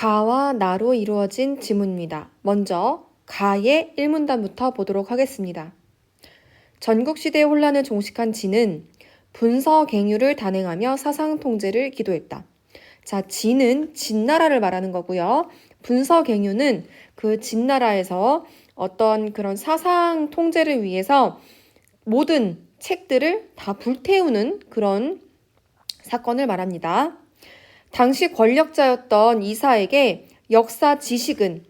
가와 나로 이루어진 지문입니다. 먼저 가의 1문단부터 보도록 하겠습니다. 전국시대의 혼란을 종식한 진은 분서갱유를 단행하며 사상통제를 기도했다. 자, 진은 진나라를 말하는 거고요. 분서갱유는 그 진나라에서 어떤 그런 사상통제를 위해서 모든 책들을 다 불태우는 그런 사건을 말합니다. 당시 권력자였던 이사에게 역사 지식은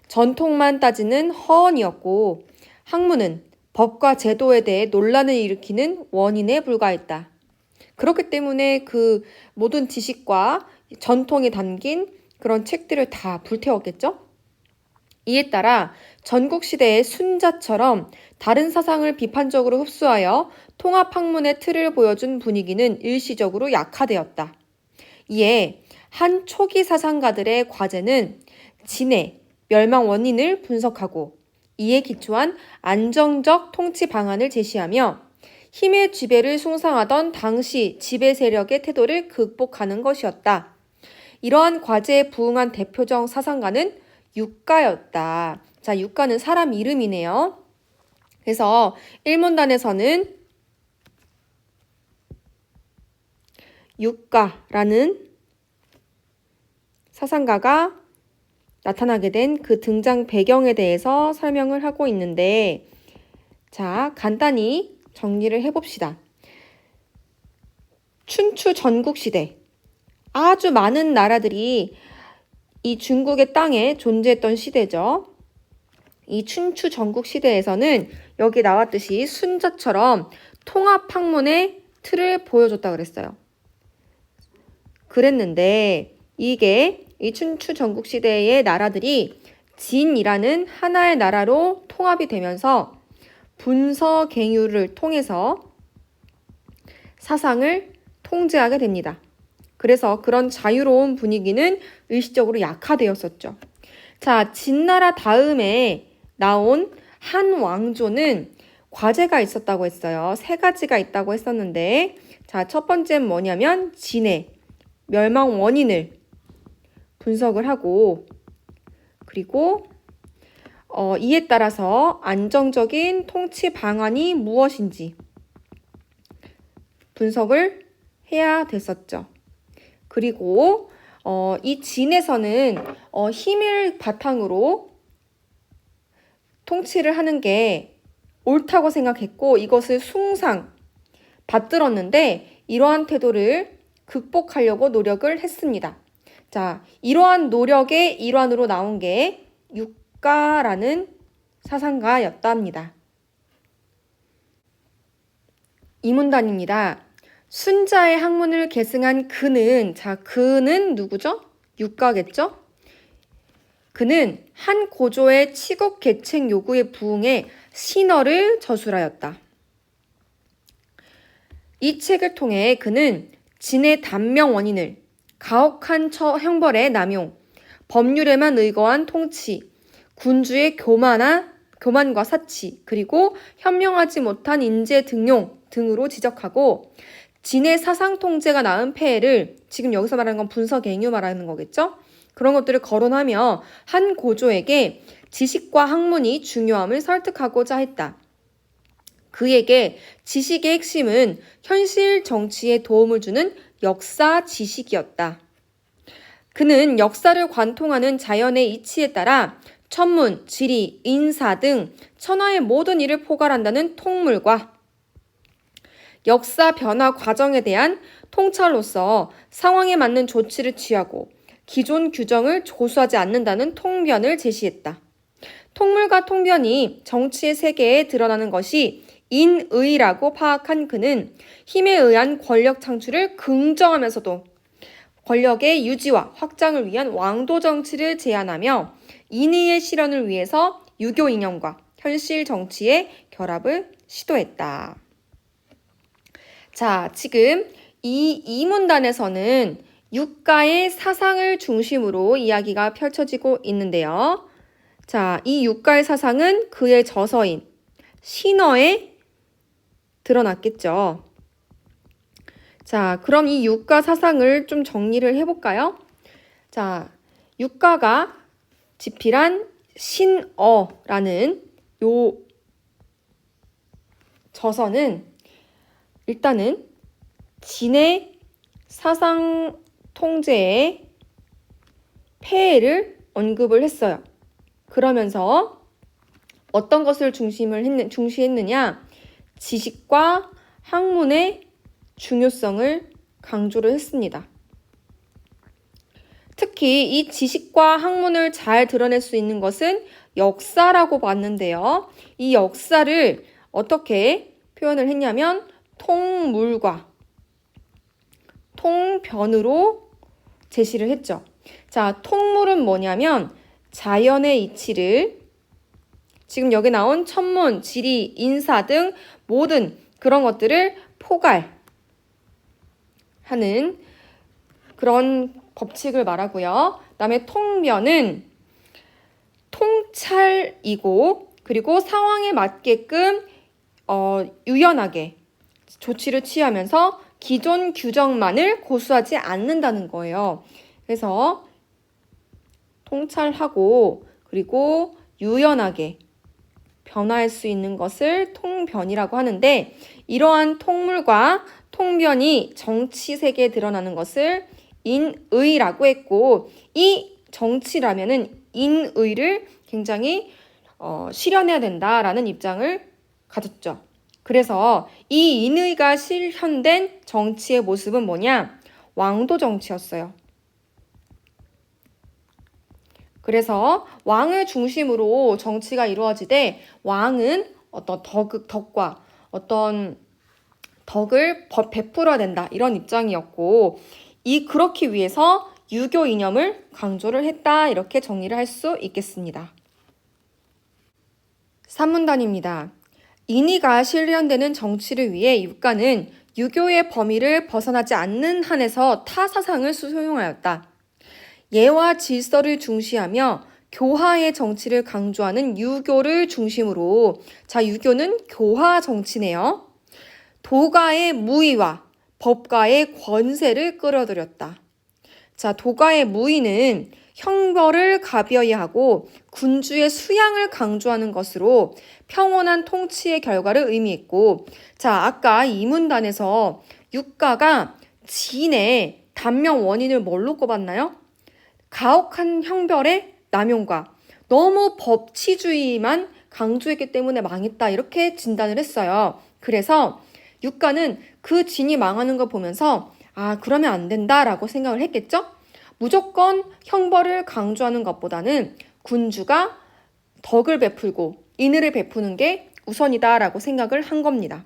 전통만 따지는 허언이었고 학문은 법과 제도에 대해 논란을 일으키는 원인에 불과했다. 그렇기 때문에 그 모든 지식과 전통에 담긴 그런 책들을 다 불태웠겠죠? 이에 따라 전국시대의 순자처럼 다른 사상을 비판적으로 흡수하여 통합학문의 틀을 보여준 분위기는 일시적으로 약화되었다. 이에 한 초기 사상가들의 과제는 진의 멸망 원인을 분석하고 이에 기초한 안정적 통치 방안을 제시하며 힘의 지배를 숭상하던 당시 지배 세력의 태도를 극복하는 것이었다. 이러한 과제에 부응한 대표적 사상가는 육가였다. 자, 육가는 사람 이름이네요. 그래서 1문단에서는 육가라는 사상가가 나타나게 된 그 등장 배경에 대해서 설명을 하고 있는데, 자, 간단히 정리를 해봅시다. 춘추 전국시대, 아주 많은 나라들이 이 중국의 땅에 존재했던 시대죠. 이 춘추 전국시대에서는 여기 나왔듯이 순자처럼 통합학문의 틀을 보여줬다 그랬어요. 그랬는데 이게 이 춘추 전국시대의 나라들이 진이라는 하나의 나라로 통합이 되면서 분서갱유를 통해서 사상을 통제하게 됩니다. 그래서 그런 자유로운 분위기는 일시적으로 약화되었었죠. 자, 진나라 다음에 나온 한 왕조는 과제가 있었다고 했어요. 3가지가 있다고 했었는데, 자, 첫 번째는 뭐냐면 진의 멸망 원인을 분석을 하고, 그리고 이에 따라서 안정적인 통치 방안이 무엇인지 분석을 해야 됐었죠. 그리고 이 진에서는 힘을 바탕으로 통치를 하는 게 옳다고 생각했고 이것을 숭상 받들었는데 이러한 태도를 극복하려고 노력을 했습니다. 자, 이러한 노력의 일환으로 나온 게 육가라는 사상가였답니다. 이문단입니다. 순자의 학문을 계승한 그는, 자, 그는 누구죠? 육가겠죠? 그는 한 고조의 치국 계책 요구에 부응해 신어를 저술하였다. 이 책을 통해 그는 진의 단명 원인을 가혹한 형벌의 남용, 법률에만 의거한 통치, 군주의 교만과 사치, 그리고 현명하지 못한 인재 등용 등으로 지적하고 진의 사상 통제가 낳은 폐해를, 지금 여기서 말하는 건 분서갱유 말하는 거겠죠? 그런 것들을 거론하며 한 고조에게 지식과 학문이 중요함을 설득하고자 했다. 그에게 지식의 핵심은 현실 정치에 도움을 주는 역사 지식이었다. 그는 역사를 관통하는 자연의 이치에 따라 천문, 지리, 인사 등 천하의 모든 일을 포괄한다는 통물과 역사 변화 과정에 대한 통찰로서 상황에 맞는 조치를 취하고 기존 규정을 조수하지 않는다는 통변을 제시했다. 통물과 통변이 정치의 세계에 드러나는 것이 인의라고 파악한 그는 힘에 의한 권력 창출을 긍정하면서도 권력의 유지와 확장을 위한 왕도 정치를 제안하며 인의의 실현을 위해서 유교 이념과 현실 정치의 결합을 시도했다. 자, 지금 이 이문단에서는 육가의 사상을 중심으로 이야기가 펼쳐지고 있는데요. 자, 이 육가의 사상은 그의 저서인 신어에 드러났겠죠. 자, 그럼 이 육가 사상을 좀 정리를 해볼까요? 자, 육가가 집필한 신어라는 요 저서는 일단은 진의 사상 통제의 폐해를 언급을 했어요. 그러면서 어떤 것을 중시했느냐? 지식과 학문의 중요성을 강조를 했습니다. 특히 이 지식과 학문을 잘 드러낼 수 있는 것은 역사라고 봤는데요. 이 역사를 어떻게 표현을 했냐면 통물과 통변으로 제시를 했죠. 자, 통물은 뭐냐면 자연의 이치를 지금 여기 나온 천문, 지리, 인사 등 모든 그런 것들을 포괄하는 그런 법칙을 말하고요. 그다음에 통변은 통찰이고 그리고 상황에 맞게끔 유연하게 조치를 취하면서 기존 규정만을 고수하지 않는다는 거예요. 그래서 통찰하고 그리고 유연하게 변화할 수 있는 것을 통변이라고 하는데 이러한 통물과 통변이 정치 세계에 드러나는 것을 인의라고 했고 이 정치라면은 인의를 굉장히 실현해야 된다라는 입장을 가졌죠. 그래서 이 인의가 실현된 정치의 모습은 뭐냐? 왕도 정치였어요. 그래서 왕을 중심으로 정치가 이루어지되 왕은 어떤 덕과 어떤 덕을 베풀어야 된다 이런 입장이었고 그렇기 위해서 유교 이념을 강조를 했다 이렇게 정리를 할 수 있겠습니다. 3문단입니다. 인의가 실현되는 정치를 위해 육가는 유교의 범위를 벗어나지 않는 한에서 타 사상을 수용하였다. 예와 질서를 중시하며 교화의 정치를 강조하는 유교를 중심으로 자, 유교는 교화 정치네요. 도가의 무의와 법가의 권세를 끌어들였다. 자, 도가의 무의는 형벌을 가벼이 하고 군주의 수양을 강조하는 것으로 평온한 통치의 결과를 의미했고 자, 아까 이 문단에서 육가가 진의 단명 원인을 뭘로 꼽았나요? 가혹한 형벌의 남용과 너무 법치주의만 강조했기 때문에 망했다 이렇게 진단을 했어요. 그래서 육가는 그 진이 망하는 거 보면서 그러면 안 된다라고 생각을 했겠죠? 무조건 형벌을 강조하는 것보다는 군주가 덕을 베풀고 인의를 베푸는 게 우선이다라고 생각을 한 겁니다.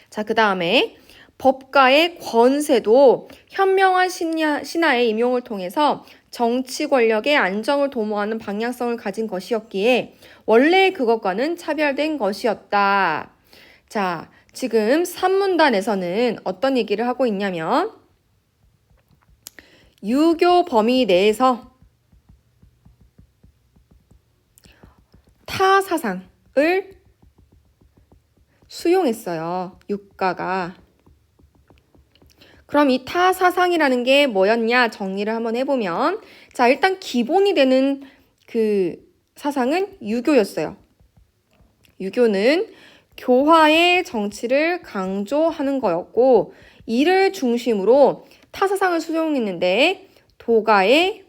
자, 그 다음에 법가의 권세도 현명한 신하의 임용을 통해서 정치 권력의 안정을 도모하는 방향성을 가진 것이었기에 원래 그것과는 차별된 것이었다. 자, 지금 3문단에서는 어떤 얘기를 하고 있냐면 유교 범위 내에서 타 사상을 수용했어요. 육가가. 그럼 이 타 사상이라는 게 뭐였냐 정리를 한번 해보면 자, 일단 기본이 되는 그 사상은 유교였어요. 유교는 교화의 정치를 강조하는 거였고 이를 중심으로 타 사상을 수용했는데 도가의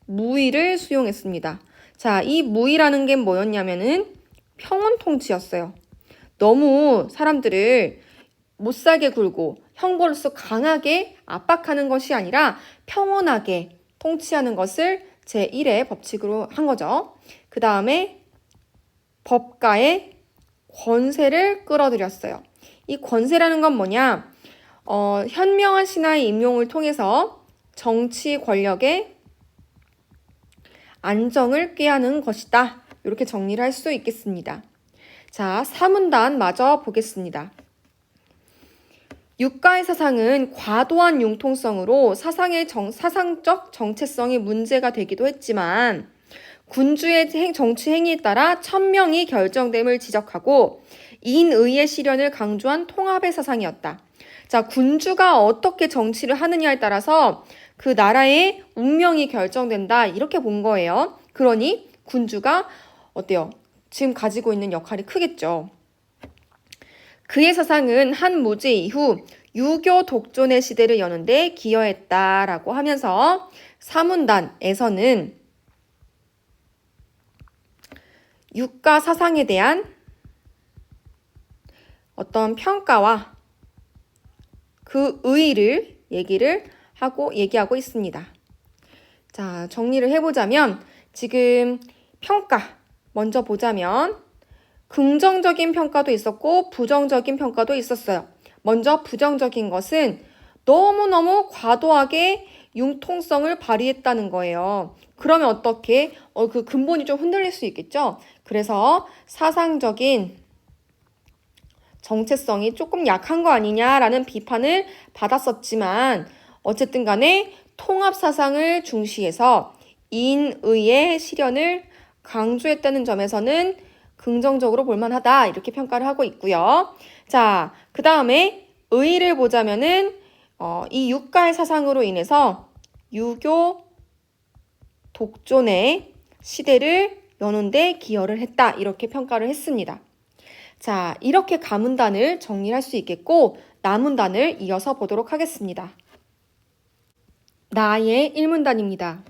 무의를 수용했습니다. 자, 이 무의라는 게 뭐였냐면은 평온 통치였어요. 너무 사람들을 못살게 굴고 형벌로서 강하게 압박하는 것이 아니라 평온하게 통치하는 것을 제1의 법칙으로 한 거죠. 그 다음에 법가의 권세를 끌어들였어요. 이 권세라는 건 뭐냐? 현명한 신하의 임용을 통해서 정치 권력의 안정을 꾀하는 것이다. 이렇게 정리를 할 수 있겠습니다. 자, 3문단 마저 보겠습니다. 육가의 사상은 과도한 융통성으로 사상적 정체성이 문제가 되기도 했지만 군주의 정치 행위에 따라 천명이 결정됨을 지적하고 인의의 실현을 강조한 통합의 사상이었다. 자, 군주가 어떻게 정치를 하느냐에 따라서 그 나라의 운명이 결정된다. 이렇게 본 거예요. 그러니 군주가 어때요? 지금 가지고 있는 역할이 크겠죠. 그의 사상은 한 무지 이후 유교 독존의 시대를 여는데 기여했다라고 하면서 사문단에서는 육가 사상에 대한 어떤 평가와 그 의의를 얘기하고 있습니다. 자, 정리를 해보자면 지금 평가 먼저 보자면 긍정적인 평가도 있었고 부정적인 평가도 있었어요. 먼저 부정적인 것은 너무너무 과도하게 융통성을 발휘했다는 거예요. 그러면 어떻게? 그 근본이 좀 흔들릴 수 있겠죠? 그래서 사상적인 정체성이 조금 약한 거 아니냐라는 비판을 받았었지만 어쨌든 간에 통합 사상을 중시해서 인의의 실현을 강조했다는 점에서는 긍정적으로 볼만하다 이렇게 평가를 하고 있고요. 자, 그 다음에 의의를 보자면은 이 육가의 사상으로 인해서 유교 독존의 시대를 여는데 기여를 했다 이렇게 평가를 했습니다. 자, 이렇게 가문단을 정리할 수 있겠고 나문단을 이어서 보도록 하겠습니다. 나의 일문단입니다.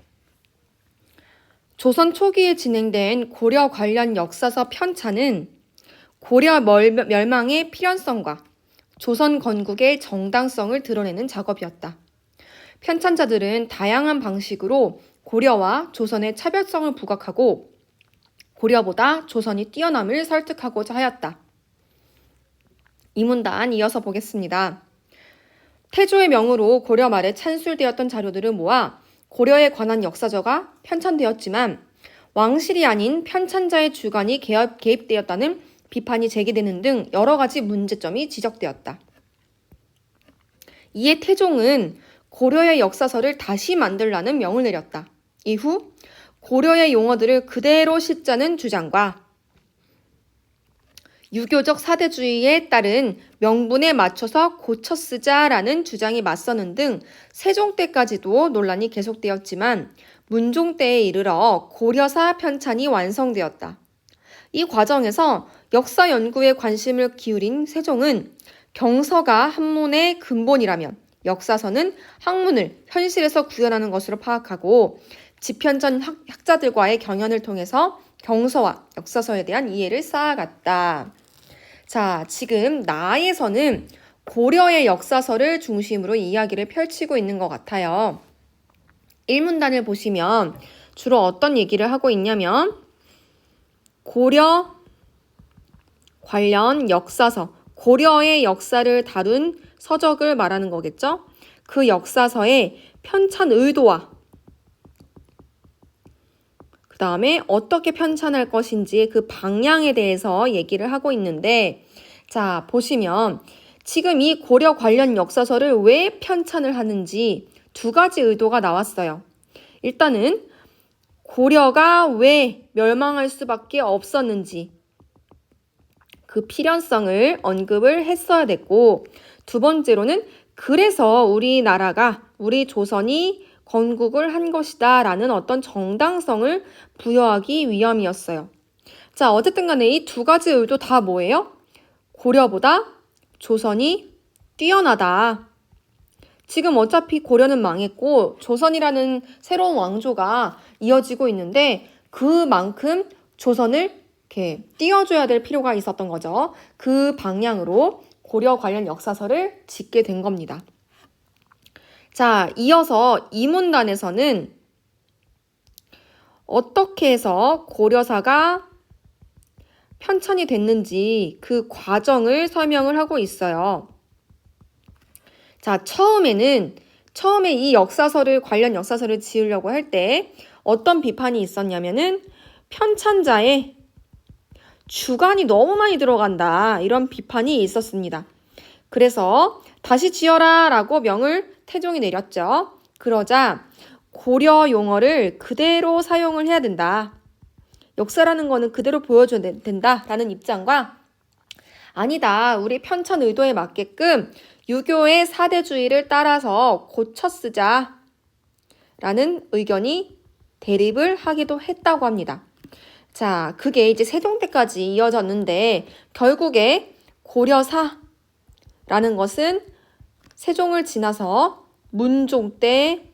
조선 초기에 진행된 고려 관련 역사서 편찬은 고려 멸망의 필연성과 조선 건국의 정당성을 드러내는 작업이었다. 편찬자들은 다양한 방식으로 고려와 조선의 차별성을 부각하고 고려보다 조선이 뛰어남을 설득하고자 하였다. 이 문단 이어서 보겠습니다. 태조의 명으로 고려 말에 찬술되었던 자료들을 모아 고려에 관한 역사서가 편찬되었지만 왕실이 아닌 편찬자의 주관이 개입되었다는 비판이 제기되는 등 여러 가지 문제점이 지적되었다. 이에 태종은 고려의 역사서를 다시 만들라는 명을 내렸다. 이후 고려의 용어들을 그대로 싣자는 주장과 유교적 사대주의에 따른 명분에 맞춰서 고쳐 쓰자라는 주장이 맞서는 등 세종 때까지도 논란이 계속되었지만 문종 때에 이르러 고려사 편찬이 완성되었다. 이 과정에서 역사 연구에 관심을 기울인 세종은 경서가 한문의 근본이라면 역사서는 학문을 현실에서 구현하는 것으로 파악하고 집현전 학자들과의 경연을 통해서 경서와 역사서에 대한 이해를 쌓아갔다. 자, 지금 나에서는 고려의 역사서를 중심으로 이야기를 펼치고 있는 것 같아요. 1문단을 보시면 주로 어떤 얘기를 하고 있냐면 고려 관련 역사서, 고려의 역사를 다룬 서적을 말하는 거겠죠? 그 역사서의 편찬 의도와 그 다음에 어떻게 편찬할 것인지 그 방향에 대해서 얘기를 하고 있는데 자, 보시면 지금 이 고려 관련 역사서를 왜 편찬을 하는지 두 가지 의도가 나왔어요. 일단은 고려가 왜 멸망할 수밖에 없었는지 그 필연성을 언급을 했어야 됐고 두 번째로는 그래서 우리 조선이 건국을 한 것이다 라는 어떤 정당성을 부여하기 위함이었어요. 자, 어쨌든 간에 이 두 가지 의도 다 뭐예요? 고려보다 조선이 뛰어나다. 지금 어차피 고려는 망했고 조선이라는 새로운 왕조가 이어지고 있는데 그만큼 조선을 이렇게 띄워줘야 될 필요가 있었던 거죠. 그 방향으로 고려 관련 역사서를 짓게 된 겁니다. 자, 이어서 이 문단에서는 어떻게 해서 고려사가 편찬이 됐는지 그 과정을 설명을 하고 있어요. 자, 처음에 이 관련 역사서를 지으려고 할 때 어떤 비판이 있었냐면은 편찬자의 주관이 너무 많이 들어간다. 이런 비판이 있었습니다. 그래서 다시 지어라 라고 명을 태종이 내렸죠. 그러자 고려 용어를 그대로 사용을 해야 된다. 역사라는 거는 그대로 보여줘야 된다라는 입장과 아니다. 우리 편찬 의도에 맞게끔 유교의 사대주의를 따라서 고쳐 쓰자. 라는 의견이 대립을 하기도 했다고 합니다. 자, 그게 이제 세종 때까지 이어졌는데 결국에 고려사라는 것은 세종을 지나서 문종 때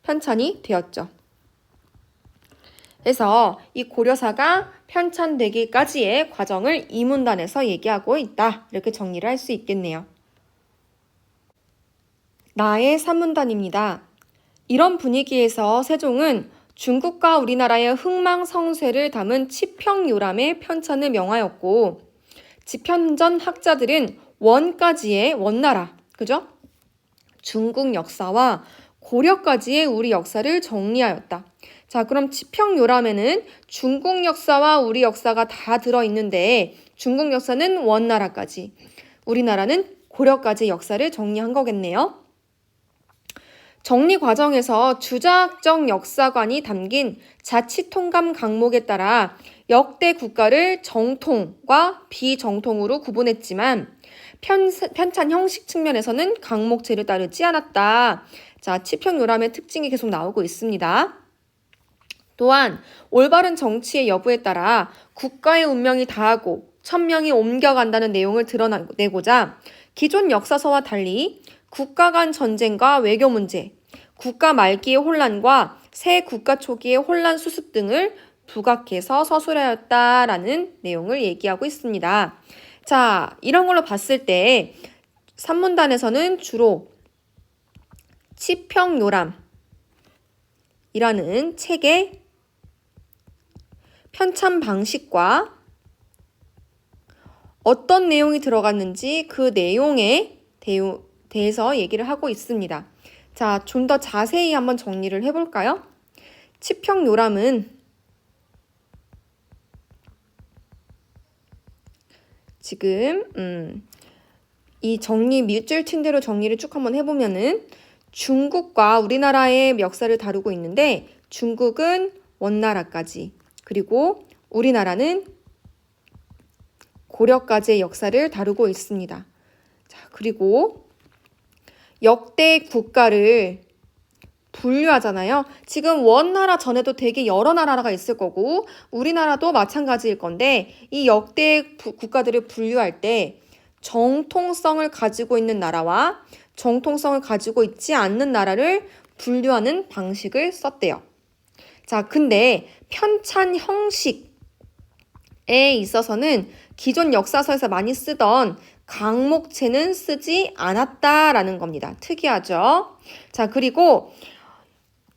편찬이 되었죠. 그래서 이 고려사가 편찬되기까지의 과정을 이 문단에서 얘기하고 있다. 이렇게 정리를 할 수 있겠네요. 나의 3문단입니다. 이런 분위기에서 세종은 중국과 우리나라의 흥망성쇠를 담은 치평요람의 편찬을 명하였고 지편전 학자들은 원까지의 원나라, 그죠? 중국 역사와 고려까지의 우리 역사를 정리하였다. 자, 그럼 치평요람에는 중국 역사와 우리 역사가 다 들어있는데 중국 역사는 원나라까지, 우리나라는 고려까지 역사를 정리한 거겠네요. 정리 과정에서 주자학적 역사관이 담긴 자치통감 강목에 따라 역대 국가를 정통과 비정통으로 구분했지만 편찬 형식 측면에서는 강목체를 따르지 않았다. 자, 치평요람의 특징이 계속 나오고 있습니다. 또한 올바른 정치의 여부에 따라 국가의 운명이 다하고 천명이 옮겨간다는 내용을 드러내고자 기존 역사서와 달리 국가 간 전쟁과 외교 문제, 국가 말기의 혼란과 새 국가 초기의 혼란 수습 등을 부각해서 서술하였다라는 내용을 얘기하고 있습니다. 자, 이런 걸로 봤을 때 산문단에서는 주로 치평요람이라는 책의 편찬 방식과 어떤 내용이 들어갔는지 그 내용에 대해서 얘기를 하고 있습니다. 자, 좀 더 자세히 한번 정리를 해볼까요? 치평요람은 지금 이 정리 밑줄 친 대로 정리를 쭉 한번 해보면은 중국과 우리나라의 역사를 다루고 있는데 중국은 원나라까지, 그리고 우리나라는 고려까지의 역사를 다루고 있습니다. 자, 그리고 역대 국가를 분류하잖아요. 지금 원나라 전에도 되게 여러 나라가 있을 거고 우리나라도 마찬가지일 건데 이 역대 국가들을 분류할 때 정통성을 가지고 있는 나라와 정통성을 가지고 있지 않는 나라를 분류하는 방식을 썼대요. 자, 근데 편찬 형식에 있어서는 기존 역사서에서 많이 쓰던 강목체는 쓰지 않았다라는 겁니다. 특이하죠? 자, 그리고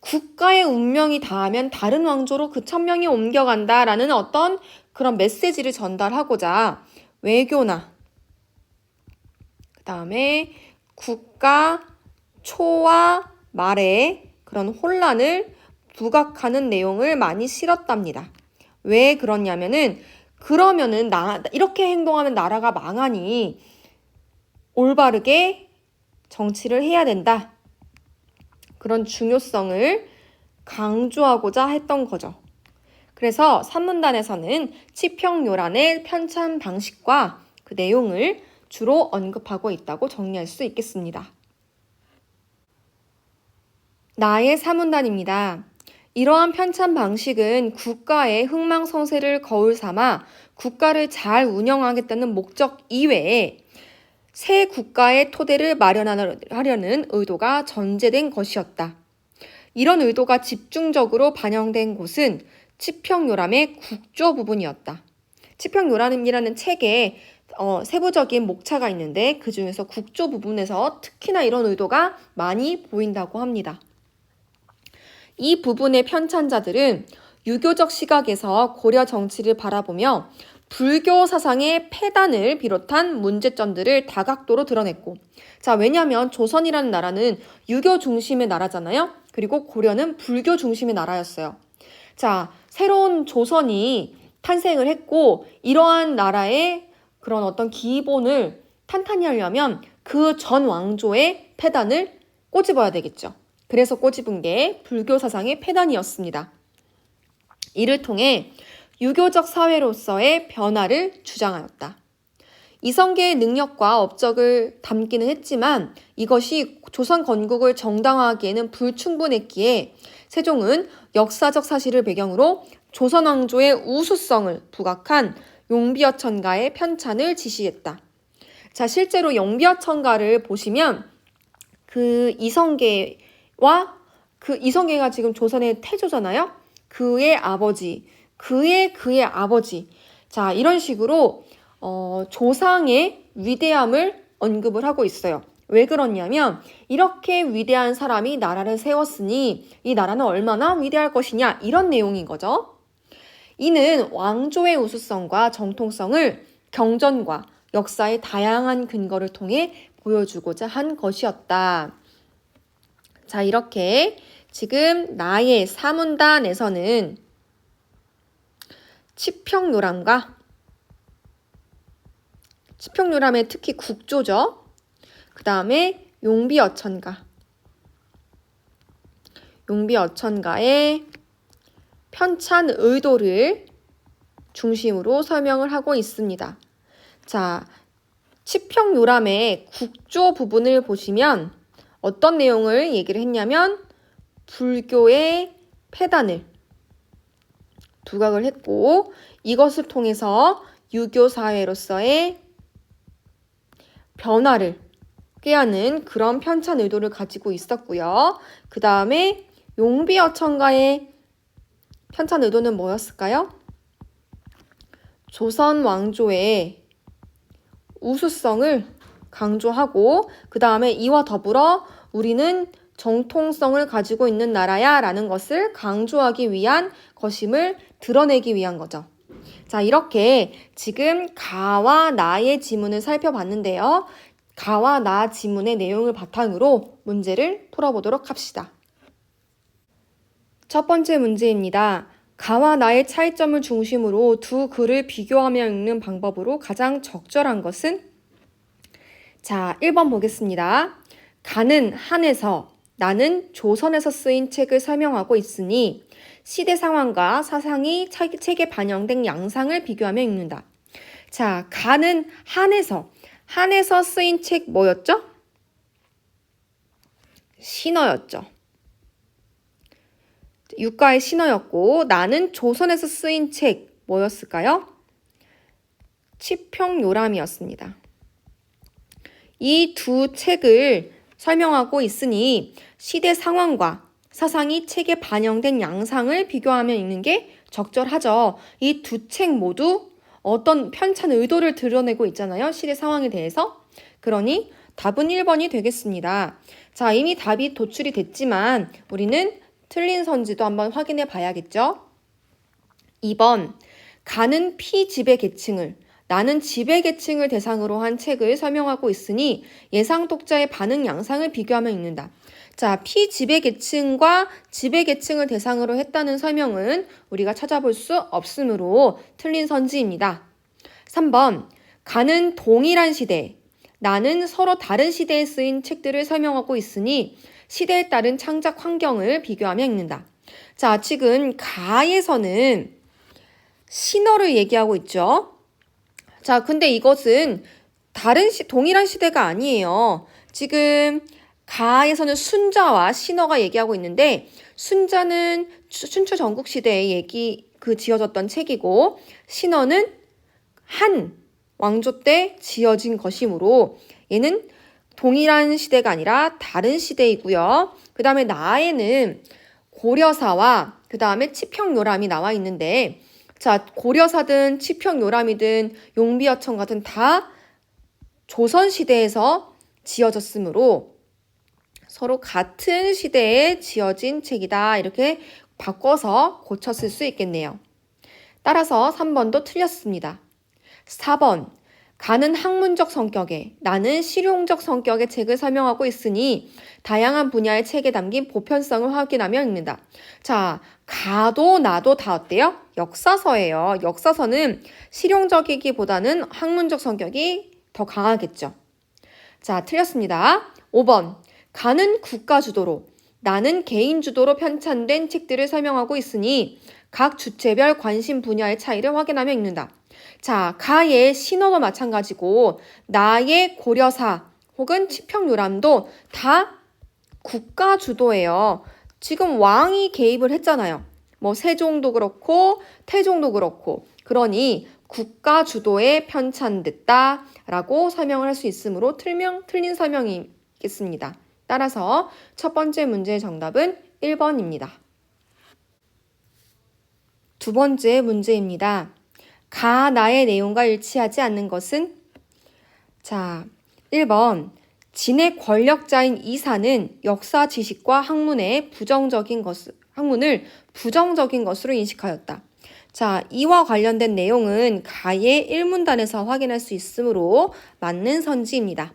국가의 운명이 닿으면 다른 왕조로 그 천명이 옮겨간다라는 어떤 그런 메시지를 전달하고자 외교나 그 다음에 국가 초와 말의 그런 혼란을 부각하는 내용을 많이 실었답니다. 왜 그러냐면은 그러면은 이렇게 행동하면 나라가 망하니 올바르게 정치를 해야 된다. 그런 중요성을 강조하고자 했던 거죠. 그래서 산문단에서는 치평요람의 편찬 방식과 그 내용을 주로 언급하고 있다고 정리할 수 있겠습니다. 나의 산문단입니다. 이러한 편찬 방식은 국가의 흥망성쇠를 거울 삼아 국가를 잘 운영하겠다는 목적 이외에 새 국가의 토대를 마련하려는 의도가 전제된 것이었다. 이런 의도가 집중적으로 반영된 곳은 치평요람의 국조 부분이었다. 치평요람이라는 책에 세부적인 목차가 있는데 그 중에서 국조 부분에서 특히나 이런 의도가 많이 보인다고 합니다. 이 부분의 편찬자들은 유교적 시각에서 고려 정치를 바라보며 불교 사상의 폐단을 비롯한 문제점들을 다각도로 드러냈고, 자, 왜냐하면 조선이라는 나라는 유교 중심의 나라잖아요. 그리고 고려는 불교 중심의 나라였어요. 자, 새로운 조선이 탄생을 했고 이러한 나라의 그런 어떤 기본을 탄탄히 하려면 그 전 왕조의 폐단을 꼬집어야 되겠죠. 그래서 꼬집은 게 불교 사상의 폐단이었습니다. 이를 통해 유교적 사회로서의 변화를 주장하였다. 이성계의 능력과 업적을 담기는 했지만 이것이 조선 건국을 정당화하기에는 불충분했기에 세종은 역사적 사실을 배경으로 조선 왕조의 우수성을 부각한 용비어천가의 편찬을 지시했다. 자, 실제로 용비어천가를 보시면 그 이성계가 지금 조선의 태조잖아요. 그의 아버지, 그의 아버지. 자, 이런 식으로 조상의 위대함을 언급을 하고 있어요. 왜 그러냐면 이렇게 위대한 사람이 나라를 세웠으니 이 나라는 얼마나 위대할 것이냐 이런 내용인 거죠. 이는 왕조의 우수성과 정통성을 경전과 역사의 다양한 근거를 통해 보여주고자 한 것이었다. 자, 이렇게 지금 나의 사문단에서는 치평요람과 치평요람의 특히 국조죠. 그 다음에 용비어천가의 편찬 의도를 중심으로 설명을 하고 있습니다. 자, 치평요람의 국조 부분을 보시면 어떤 내용을 얘기를 했냐면 불교의 폐단을 두각을 했고 이것을 통해서 유교 사회로서의 변화를 꾀하는 그런 편찬 의도를 가지고 있었고요. 그 다음에 용비어천가의 편찬 의도는 뭐였을까요? 조선 왕조의 우수성을 강조하고 그 다음에 이와 더불어 우리는 정통성을 가지고 있는 나라야 라는 것을 강조하기 위한 것임을 드러내기 위한 거죠. 자, 이렇게 지금 가와 나의 지문을 살펴봤는데요. 가와 나 지문의 내용을 바탕으로 문제를 풀어보도록 합시다. 첫 번째 문제입니다. 가와 나의 차이점을 중심으로 두 글을 비교하며 읽는 방법으로 가장 적절한 것은? 자, 1번 보겠습니다. 가는 한에서, 나는 조선에서 쓰인 책을 설명하고 있으니 시대 상황과 사상이 책에 반영된 양상을 비교하며 읽는다. 자, 가는 한에서 쓰인 책 뭐였죠? 신어였죠. 유가의 신어였고 나는 조선에서 쓰인 책 뭐였을까요? 치평요람이었습니다. 이 두 책을 설명하고 있으니 시대 상황과 사상이 책에 반영된 양상을 비교하며 읽는 게 적절하죠. 이 두 책 모두 어떤 편찬 의도를 드러내고 있잖아요. 시대 상황에 대해서. 그러니 답은 1번이 되겠습니다. 자, 이미 답이 도출이 됐지만 우리는 틀린 선지도 한번 확인해 봐야겠죠. 2번, 가는 피지배 계층을, 나는 지배 계층을 대상으로 한 책을 설명하고 있으니 예상 독자의 반응 양상을 비교하며 읽는다. 자, 피지배 계층과 지배 계층을 대상으로 했다는 설명은 우리가 찾아볼 수 없으므로 틀린 선지입니다. 3번, 가는 동일한 시대, 나는 서로 다른 시대에 쓰인 책들을 설명하고 있으니 시대에 따른 창작 환경을 비교하며 읽는다. 자, 지금 가에서는 신어를 얘기하고 있죠. 자, 근데 이것은 동일한 시대가 아니에요. 지금 가에서는 순자와 신어가 얘기하고 있는데 순자는 춘추 전국시대에 지어졌던 책이고 신어는 한 왕조 때 지어진 것이므로 얘는 동일한 시대가 아니라 다른 시대이고요. 그 다음에 나에는 고려사와 그 다음에 치평요람이 나와 있는데 자, 고려사든 치평요람이든 용비어천가든 다 조선시대에서 지어졌으므로 서로 같은 시대에 지어진 책이다. 이렇게 바꿔서 고쳤을 수 있겠네요. 따라서 3번도 틀렸습니다. 4번, 가는 학문적 성격에, 나는 실용적 성격의 책을 설명하고 있으니 다양한 분야의 책에 담긴 보편성을 확인하며 읽는다. 자, 가도 나도 다 어때요? 역사서예요. 역사서는 실용적이기보다는 학문적 성격이 더 강하겠죠. 자, 틀렸습니다. 5번, 가는 국가 주도로, 나는 개인 주도로 편찬된 책들을 설명하고 있으니 각 주체별 관심 분야의 차이를 확인하며 읽는다. 자, 가의 신어도 마찬가지고 나의 고려사 혹은 치평요람도 다 국가 주도예요. 지금 왕이 개입을 했잖아요. 뭐 세종도 그렇고 태종도 그렇고 그러니 국가 주도에 편찬됐다 라고 설명을 할 수 있으므로 틀린 설명이겠습니다. 따라서 첫 번째 문제의 정답은 1번입니다. 두 번째 문제입니다. 가나의 내용과 일치하지 않는 것은? 자, 1번. 진의 권력자인 이사는 역사 지식과 학문을 부정적인 것으로 인식하였다. 자, 이와 관련된 내용은 가의 1문단에서 확인할 수 있으므로 맞는 선지입니다.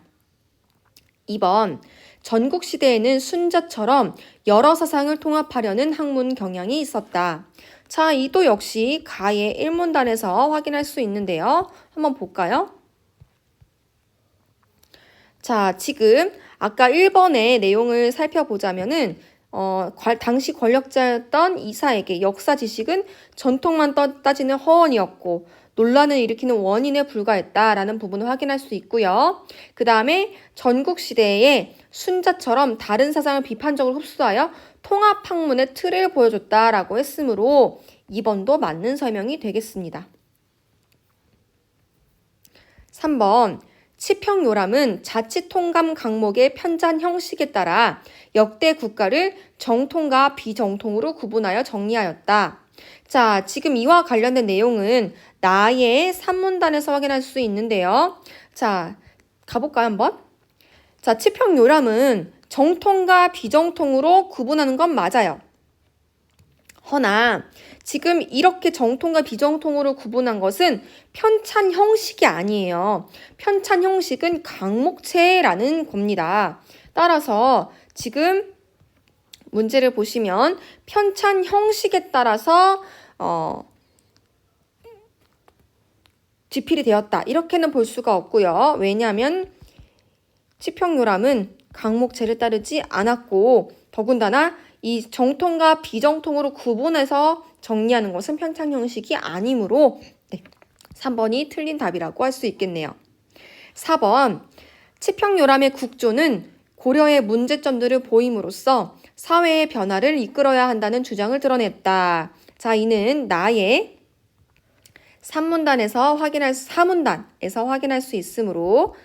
2번. 전국시대에는 순자처럼 여러 사상을 통합하려는 학문 경향이 있었다. 자, 이도 역시 가의 1문단에서 확인할 수 있는데요. 한번 볼까요? 자, 지금 아까 1번의 내용을 살펴보자면은 당시 권력자였던 이사에게 역사 지식은 전통만 따지는 허언이었고 논란을 일으키는 원인에 불과했다라는 부분을 확인할 수 있고요. 그 다음에 전국시대에 순자처럼 다른 사상을 비판적으로 흡수하여 통합학문의 틀을 보여줬다라고 했으므로 2번도 맞는 설명이 되겠습니다. 3번. 치평요람은 자치통감 강목의 편찬 형식에 따라 역대 국가를 정통과 비정통으로 구분하여 정리하였다. 자, 지금 이와 관련된 내용은 나의 3문단에서 확인할 수 있는데요. 자, 가볼까요, 한번? 자, 치평요람은 정통과 비정통으로 구분하는 건 맞아요. 허나 지금 이렇게 정통과 비정통으로 구분한 것은 편찬 형식이 아니에요. 편찬 형식은 강목체라는 겁니다. 따라서 지금 문제를 보시면 편찬 형식에 따라서 지필이 되었다. 이렇게는 볼 수가 없고요. 왜냐하면 치평요람은 강목체를 따르지 않았고 더군다나 이 정통과 비정통으로 구분해서 정리하는 것은 편찬 형식이 아니므로 3번이 틀린 답이라고 할 수 있겠네요. 4번. 치평요람의 국조는 고려의 문제점들을 보임으로써 사회의 변화를 이끌어야 한다는 주장을 드러냈다. 자, 이는 나의 4문단에서 확인할 수 있으므로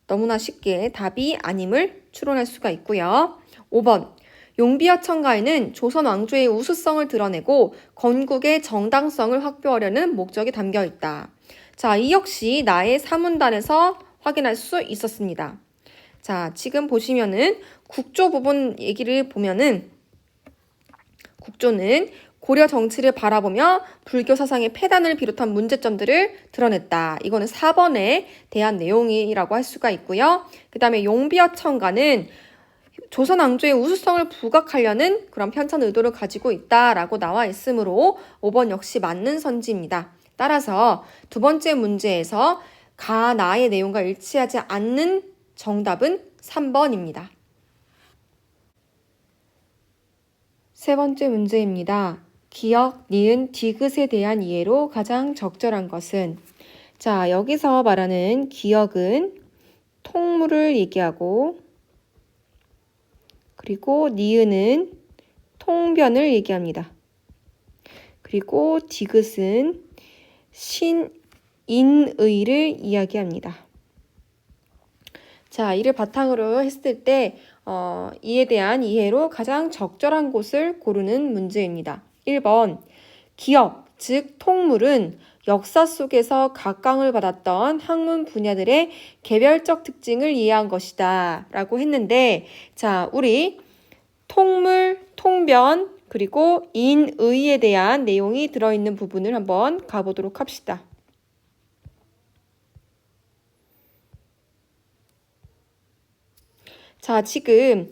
너무나 쉽게 답이 아님을 추론할 수가 있고요. 5번. 용비어 청가에는 조선 왕조의 우수성을 드러내고 건국의 정당성을 확보하려는 목적이 담겨 있다. 자, 이 역시 나의 3문단에서 확인할 수 있었습니다. 자, 지금 보시면은 국조 부분 얘기를 보면은 국조는 고려 정치를 바라보며 불교 사상의 폐단을 비롯한 문제점들을 드러냈다. 이거는 4번에 대한 내용이라고 할 수가 있고요. 그 다음에 용비어 청가는 조선 왕조의 우수성을 부각하려는 그런 편찬 의도를 가지고 있다라고 나와 있으므로 5번 역시 맞는 선지입니다. 따라서 두 번째 문제에서 가나의 내용과 일치하지 않는 정답은 3번입니다. 세 번째 문제입니다. 기역, 니은, 디귿에 대한 이해로 가장 적절한 것은? 자, 여기서 말하는 기역은 통물을 얘기하고 그리고 니은은 통변을 얘기합니다. 그리고 디귿은 신인의를 이야기합니다. 자, 이를 바탕으로 했을 때 이에 대한 이해로 가장 적절한 곳을 고르는 문제입니다. 1번, 기역, 즉 통물은 역사 속에서 각광을 받았던 학문 분야들의 개별적 특징을 이해한 것이다 라고 했는데, 자, 우리 통물, 통변, 그리고 인의에 대한 내용이 들어있는 부분을 한번 가보도록 합시다. 자, 지금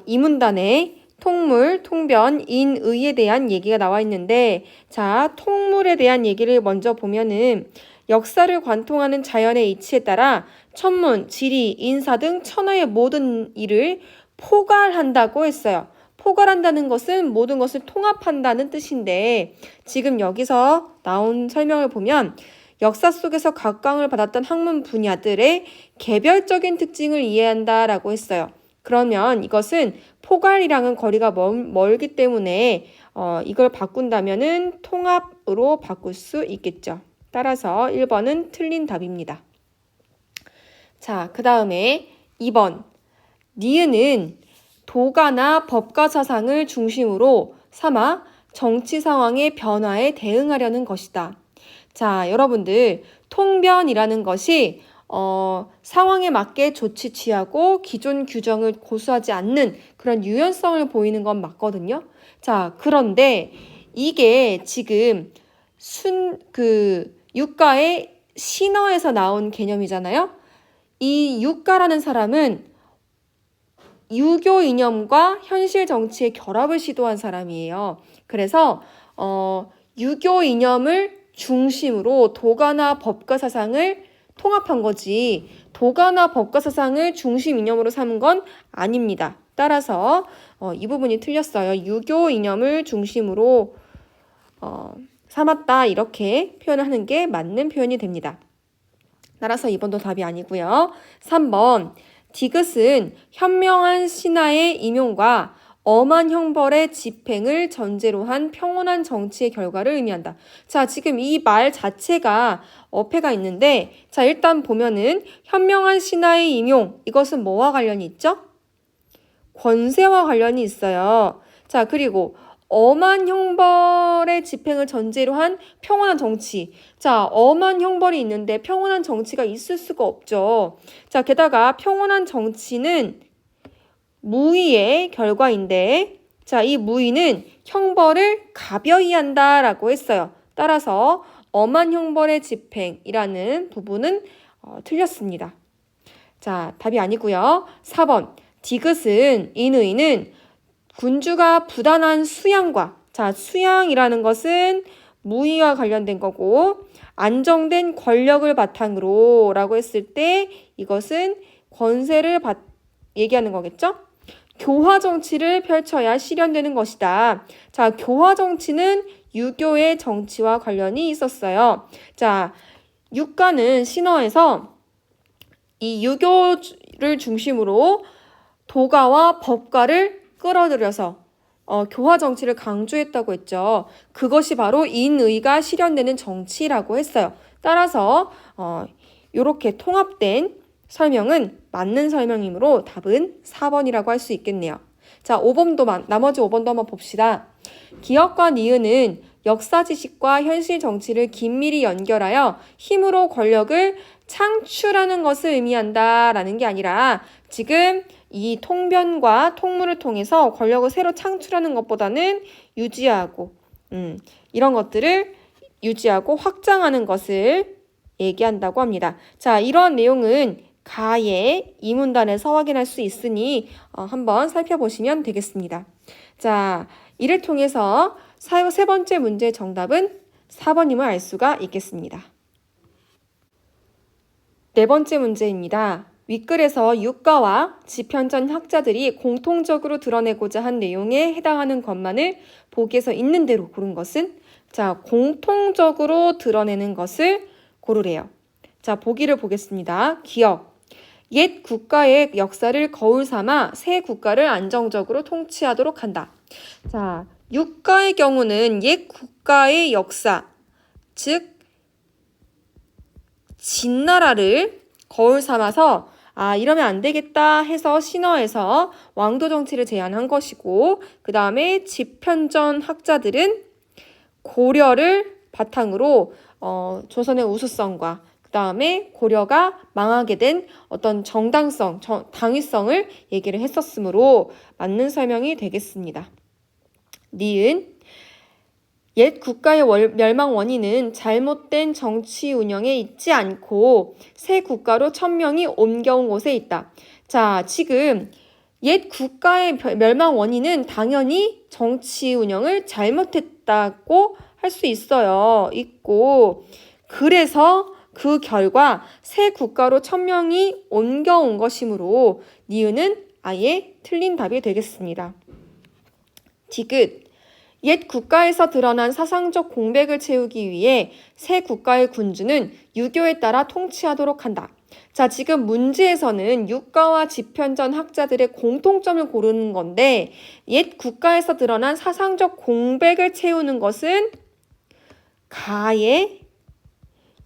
이 문단에 통물, 통변, 인의에 대한 얘기가 나와 있는데, 자, 통물에 대한 얘기를 먼저 보면은 역사를 관통하는 자연의 이치에 따라 천문, 지리, 인사 등 천하의 모든 일을 포괄한다고 했어요. 포괄한다는 것은 모든 것을 통합한다는 뜻인데 지금 여기서 나온 설명을 보면 역사 속에서 각광을 받았던 학문 분야들의 개별적인 특징을 이해한다라고 했어요. 그러면 이것은 포괄이랑은 거리가 멀기 때문에 이걸 바꾼다면은 통합으로 바꿀 수 있겠죠. 따라서 1번은 틀린 답입니다. 자, 그 다음에 2번. 니은은 도가나 법가 사상을 중심으로 삼아 정치 상황의 변화에 대응하려는 것이다. 자, 여러분들 통변이라는 것이 상황에 맞게 조치 취하고 기존 규정을 고수하지 않는 그런 유연성을 보이는 건 맞거든요. 자, 그런데 이게 지금 유가의 신어에서 나온 개념이잖아요. 이 유가라는 사람은 유교 이념과 현실 정치의 결합을 시도한 사람이에요. 그래서 유교 이념을 중심으로 도가나 법가 사상을 통합한 거지 도가나 법가 사상을 중심 이념으로 삼은 건 아닙니다. 따라서 이 부분이 틀렸어요. 유교 이념을 중심으로 삼았다 이렇게 표현하는 게 맞는 표현이 됩니다. 따라서 2번도 답이 아니고요. 3번 디귿은 현명한 신하의 임용과 엄한 형벌의 집행을 전제로 한 평온한 정치의 결과를 의미한다. 자, 지금 이 말 자체가 어폐가 있는데 자, 일단 보면은 현명한 신하의 임용 이것은 뭐와 관련이 있죠? 권세와 관련이 있어요. 자, 그리고 엄한 형벌의 집행을 전제로 한 평온한 정치. 자, 엄한 형벌이 있는데 평온한 정치가 있을 수가 없죠. 자, 게다가 평온한 정치는 무의의 결과인데, 자, 이 무의는 형벌을 가벼이 한다라고 했어요. 따라서 엄한 형벌의 집행이라는 부분은 틀렸습니다. 자, 답이 아니고요. 4번 디귿은 인의는 군주가 부단한 수양과 자, 수양이라는 것은 무의와 관련된 거고 안정된 권력을 바탕으로 라고 했을 때 이것은 권세를 얘기하는 거겠죠? 교화 정치를 펼쳐야 실현되는 것이다. 자, 교화 정치는 유교의 정치와 관련이 있었어요. 자, 유가는 신어에서 이 유교를 중심으로 도가와 법가를 끌어들여서 교화 정치를 강조했다고 했죠. 그것이 바로 인의가 실현되는 정치라고 했어요. 따라서 이렇게 통합된 설명은 맞는 설명이므로 답은 4번이라고 할 수 있겠네요. 자, 5번도 나머지 5번도 한번 봅시다. 기억과 니은은 역사 지식과 현실 정치를 긴밀히 연결하여 힘으로 권력을 창출하는 것을 의미한다라는 게 아니라 지금 이 통변과 통문을 통해서 권력을 새로 창출하는 것보다는 유지하고 이런 것들을 유지하고 확장하는 것을 얘기한다고 합니다. 자, 이런 내용은 가의 이문단에서 확인할 수 있으니 한번 살펴보시면 되겠습니다. 자, 이를 통해서 세 번째 문제의 정답은 4번임을 알 수가 있겠습니다. 네 번째 문제입니다. 윗글에서 유가와 지편전 학자들이 공통적으로 드러내고자 한 내용에 해당하는 것만을 보기에서 있는 대로 고른 것은 자, 공통적으로 드러내는 것을 고르래요. 자, 보기를 보겠습니다. 기억. 옛 국가의 역사를 거울 삼아 새 국가를 안정적으로 통치하도록 한다. 자, 유가의 경우는 옛 국가의 역사, 즉 진나라를 거울 삼아서 이러면 안 되겠다 해서 신어에서 왕도 정치를 제안한 것이고 그 다음에 지편전 학자들은 고려를 바탕으로 조선의 우수성과 그 다음에 고려가 망하게 된 어떤 정당성, 당위성을 얘기를 했었으므로 맞는 설명이 되겠습니다. 니은 옛 국가의 멸망 원인은 잘못된 정치 운영에 있지 않고 새 국가로 천명이 옮겨온 곳에 있다. 자, 지금 옛 국가의 멸망 원인은 당연히 정치 운영을 잘못했다고 할 수 있고 그래서 그 결과 새 국가로 천명이 옮겨온 것이므로 니은은 아예 틀린 답이 되겠습니다. 디귿. 옛 국가에서 드러난 사상적 공백을 채우기 위해 새 국가의 군주는 유교에 따라 통치하도록 한다. 자, 지금 문제에서는 유가와 집현전 학자들의 공통점을 고르는 건데 옛 국가에서 드러난 사상적 공백을 채우는 것은 가의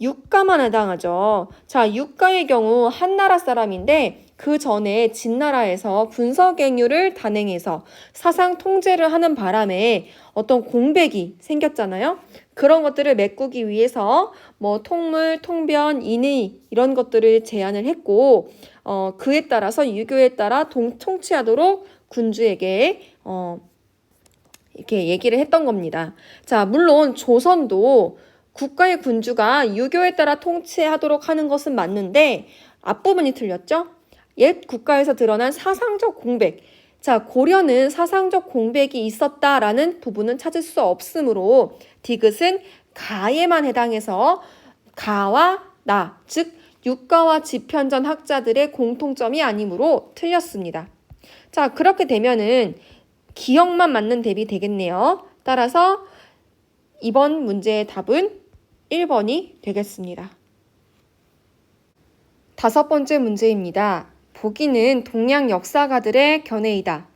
유가만 해당하죠. 자, 유가의 경우 한나라 사람인데 그 전에 진나라에서 군사갱유를 단행해서 사상 통제를 하는 바람에 어떤 공백이 생겼잖아요. 그런 것들을 메꾸기 위해서 뭐 통물, 통변, 인의 이런 것들을 제안을 했고 그에 따라서 유교에 따라 통치하도록 군주에게 이렇게 얘기를 했던 겁니다. 자, 물론 조선도 국가의 군주가 유교에 따라 통치하도록 하는 것은 맞는데 앞부분이 틀렸죠? 옛 국가에서 드러난 사상적 공백. 자, 고려는 사상적 공백이 있었다라는 부분은 찾을 수 없으므로 디귿은 가에만 해당해서 가와 나, 즉 유가와 집현전 학자들의 공통점이 아니므로 틀렸습니다. 자, 그렇게 되면은 기억만 맞는 답이 되겠네요. 따라서 이번 문제의 답은 1번이 되겠습니다. 5번째 문제입니다. 보기는 동양 역사가들의 견해이다.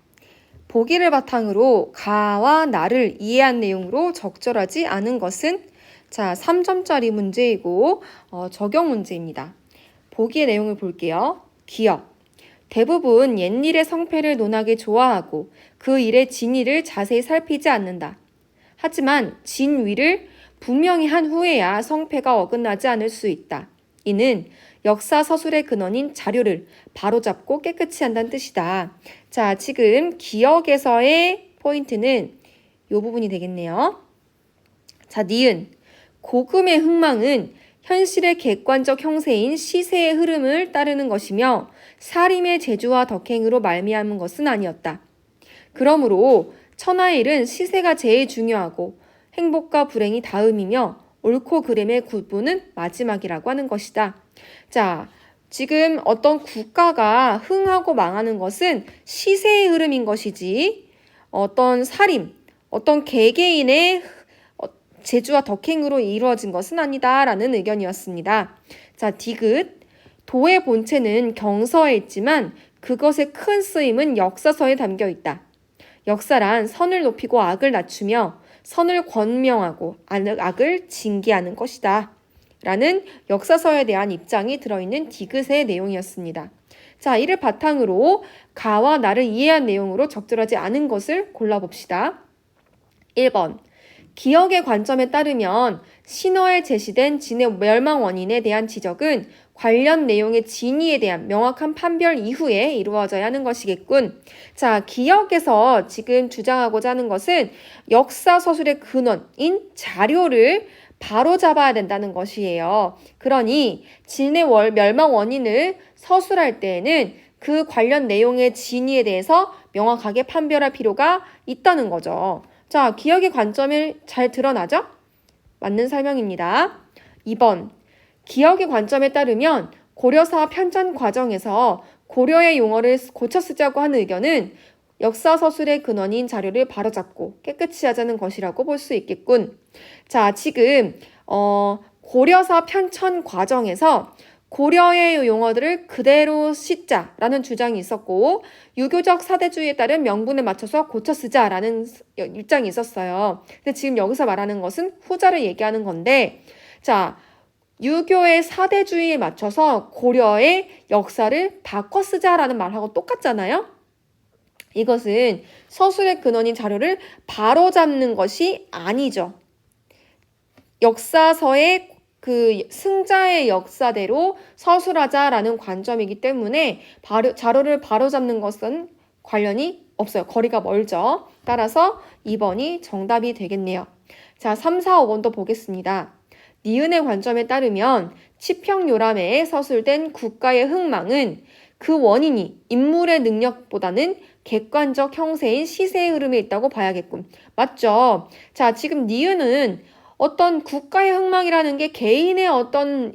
보기를 바탕으로 가와 나를 이해한 내용으로 적절하지 않은 것은? 자, 3점짜리 문제이고 적용 문제입니다. 보기의 내용을 볼게요. 기억. 대부분 옛일의 성패를 논하기 좋아하고 그 일의 진위를 자세히 살피지 않는다. 하지만 진위를 분명히 한 후에야 성패가 어긋나지 않을 수 있다. 이는 역사 서술의 근원인 자료를 바로잡고 깨끗이 한다는 뜻이다. 자, 지금 기억에서의 포인트는 이 부분이 되겠네요. 자, 니은. 고금의 흥망은 현실의 객관적 형세인 시세의 흐름을 따르는 것이며 사림의 재주와 덕행으로 말미암은 것은 아니었다. 그러므로 천하의 일은 시세가 제일 중요하고 행복과 불행이 다음이며 옳고 그름의 구분은 마지막이라고 하는 것이다. 자, 지금 어떤 국가가 흥하고 망하는 것은 시세의 흐름인 것이지 어떤 사림, 어떤 개개인의 재주와 덕행으로 이루어진 것은 아니다라는 의견이었습니다. 자, 디귿. 도의 본체는 경서에 있지만 그것의 큰 쓰임은 역사서에 담겨 있다. 역사란 선을 높이고 악을 낮추며 선을 권명하고 악을 징계하는 것이다. 라는 역사서에 대한 입장이 들어있는 디귿의 내용이었습니다. 자, 이를 바탕으로 가와 나를 이해한 내용으로 적절하지 않은 것을 골라봅시다. 1번. 기억의 관점에 따르면 신화에 제시된 진의 멸망 원인에 대한 지적은 관련 내용의 진위에 대한 명확한 판별 이후에 이루어져야 하는 것이겠군. 자, 기억에서 지금 주장하고자 하는 것은 역사 서술의 근원인 자료를 바로잡아야 된다는 것이에요. 그러니 진의 멸망 원인을 서술할 때에는 그 관련 내용의 진위에 대해서 명확하게 판별할 필요가 있다는 거죠. 자, 기억의 관점을 잘 드러나죠? 맞는 설명입니다. 2번. 기억의 관점에 따르면 고려사 편찬 과정에서 고려의 용어를 고쳐 쓰자고 하는 의견은 역사 서술의 근원인 자료를 바로잡고 깨끗이 하자는 것이라고 볼 수 있겠군. 자, 지금 고려사 편찬 과정에서 고려의 용어들을 그대로 씻자라는 주장이 있었고 유교적 사대주의에 따른 명분에 맞춰서 고쳐 쓰자라는 입장이 있었어요. 근데 지금 여기서 말하는 것은 후자를 얘기하는 건데 자, 유교의 사대주의에 맞춰서 고려의 역사를 바꿔 쓰자라는 말하고 똑같잖아요. 이것은 서술의 근원인 자료를 바로잡는 것이 아니죠. 역사서의 그 승자의 역사대로 서술하자라는 관점이기 때문에 자료를 바로잡는 것은 관련이 없어요. 거리가 멀죠. 따라서 2번이 정답이 되겠네요. 자, 3, 4, 5번도 보겠습니다. 니은의 관점에 따르면 치평요람에 서술된 국가의 흥망은 그 원인이 인물의 능력보다는 객관적 형세인 시세의 흐름에 있다고 봐야겠군. 맞죠? 자, 지금 니은은 어떤 국가의 흥망이라는 게 개인의 어떤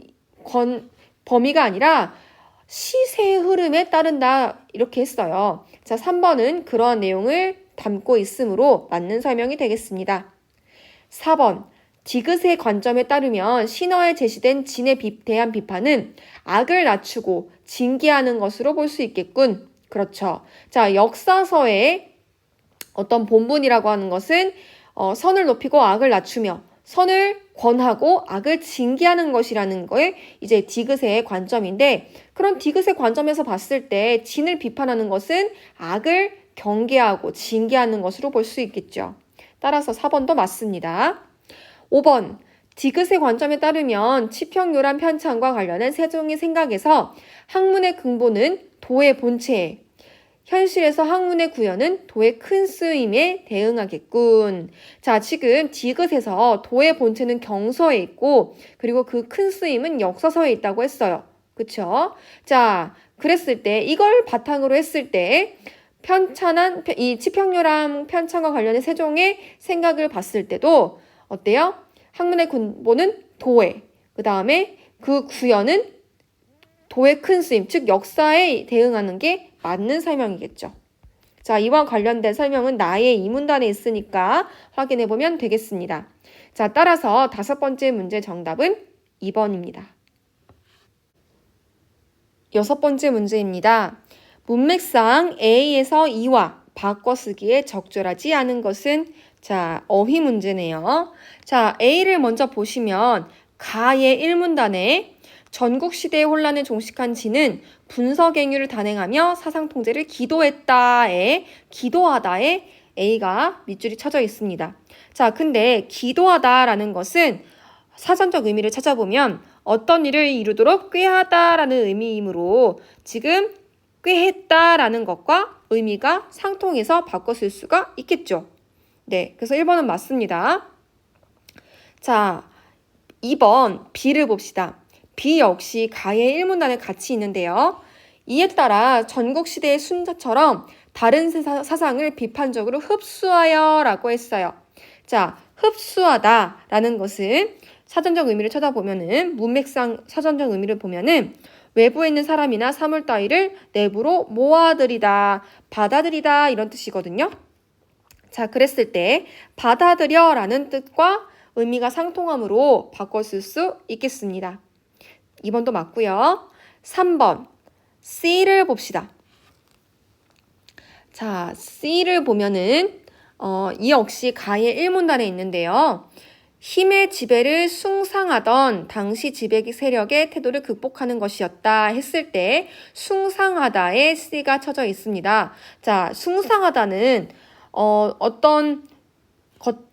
범위가 아니라 시세의 흐름에 따른다 이렇게 했어요. 자, 3번은 그러한 내용을 담고 있으므로 맞는 설명이 되겠습니다. 4번. 디귿의 관점에 따르면 신어에 제시된 진에 대한 비판은 악을 낮추고 징계하는 것으로 볼 수 있겠군. 그렇죠. 자, 역사서의 어떤 본분이라고 하는 것은 선을 높이고 악을 낮추며 선을 권하고 악을 징계하는 것이라는 거에 이제 디귿의 관점인데, 그런 디귿의 관점에서 봤을 때 진을 비판하는 것은 악을 경계하고 징계하는 것으로 볼 수 있겠죠. 따라서 4번도 맞습니다. 5번. 디귿의 관점에 따르면 치평요란 편찬과 관련한 세종의 생각에서 학문의 근본은 도의 본체에, 현실에서 학문의 구현은 도의 큰 쓰임에 대응하겠군. 자, 지금 디귿에서 도의 본체는 경서에 있고, 그리고 그 큰 쓰임은 역사서에 있다고 했어요. 그쵸? 자, 그랬을 때, 이걸 바탕으로 했을 때, 이 치평요랑 편찬과 관련해 세종의 생각을 봤을 때도 어때요? 학문의 근본은 도에, 그 다음에 그 구현은 도의 큰 쓰임, 즉 역사에 대응하는 게 맞는 설명이겠죠. 자, 이와 관련된 설명은 나의 이문단에 있으니까 확인해보면 되겠습니다. 자, 따라서 5번째 문제 정답은 2번입니다. 6번째 문제입니다. 문맥상 A에서 E와 바꿔쓰기에 적절하지 않은 것은, 자, 어휘 문제네요. 자, A를 먼저 보시면 가의 1문단에 전국시대의 혼란을 종식한 진은 분서갱유를 단행하며 사상통제를 기도했다에, 기도하다에 A가 밑줄이 쳐져 있습니다. 자, 근데 기도하다라는 것은 사전적 의미를 찾아보면 어떤 일을 이루도록 꾀하다라는 의미이므로 지금 꾀했다라는 것과 의미가 상통해서 바꿔 쓸 수가 있겠죠. 네, 그래서 1번은 맞습니다. 자, 2번 B를 봅시다. B 역시 가의 1문단에 같이 있는데요. 이에 따라 전국시대의 순자처럼 다른 사상을 비판적으로 흡수하여 라고 했어요. 자, 흡수하다 라는 것은 사전적 의미를 찾아보면은, 문맥상 사전적 의미를 보면은 외부에 있는 사람이나 사물 따위를 내부로 모아들이다, 받아들이다 이런 뜻이거든요. 자, 그랬을 때 받아들여 라는 뜻과 의미가 상통하므로 바꿔 쓸 수 있겠습니다. 2번도 맞고요. 3번 C를 봅시다. 자, C를 보면은 이 역시 가의 1문단에 있는데요. 힘의 지배를 숭상하던 당시 지배기 세력의 태도를 극복하는 것이었다 했을 때 숭상하다에 C가 쳐져 있습니다. 자, 숭상하다는 어떤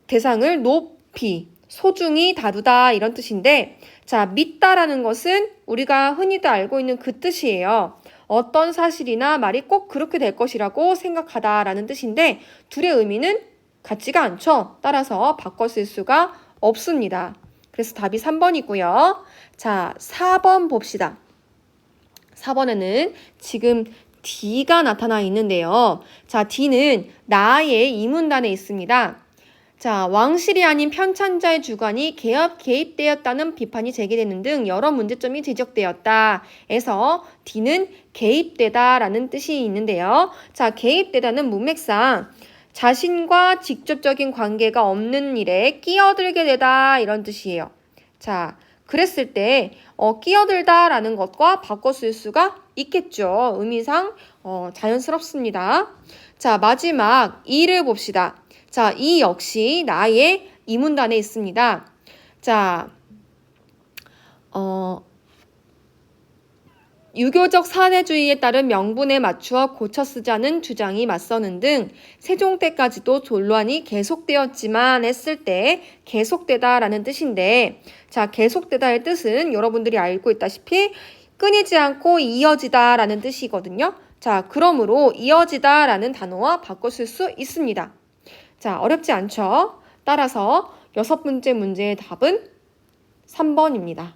대상을 높이 소중히 다루다 이런 뜻인데, 자, 믿다라는 것은 우리가 흔히도 알고 있는 그 뜻이에요. 어떤 사실이나 말이 꼭 그렇게 될 것이라고 생각하다라는 뜻인데 둘의 의미는 같지가 않죠. 따라서 바꿔 쓸 수가 없습니다. 그래서 답이 3번이고요. 자, 4번 봅시다. 4번에는 지금 D가 나타나 있는데요. 자, D는 나의 이문단에 있습니다. 자, 왕실이 아닌 편찬자의 주관이 개입되었다는 비판이 제기되는 등 여러 문제점이 지적되었다. 에서 D는 개입되다라는 뜻이 있는데요. 자, 개입되다는 문맥상 자신과 직접적인 관계가 없는 일에 끼어들게 되다 이런 뜻이에요. 자, 그랬을 때 끼어들다라는 것과 바꿔 쓸 수가 있겠죠. 의미상 자연스럽습니다. 자, 마지막 E를 봅시다. 자, 이 역시 나의 이문단에 있습니다. 자, 유교적 사대주의에 따른 명분에 맞추어 고쳐 쓰자는 주장이 맞서는 등 세종 때까지도 논란이 계속되었지만 했을 때 계속되다라는 뜻인데, 자, 계속되다의 뜻은 여러분들이 알고 있다시피 끊이지 않고 이어지다라는 뜻이거든요. 자, 그러므로 이어지다라는 단어와 바꿔 쓸 수 있습니다. 자, 어렵지 않죠? 따라서 6번째 문제의 답은 3번입니다.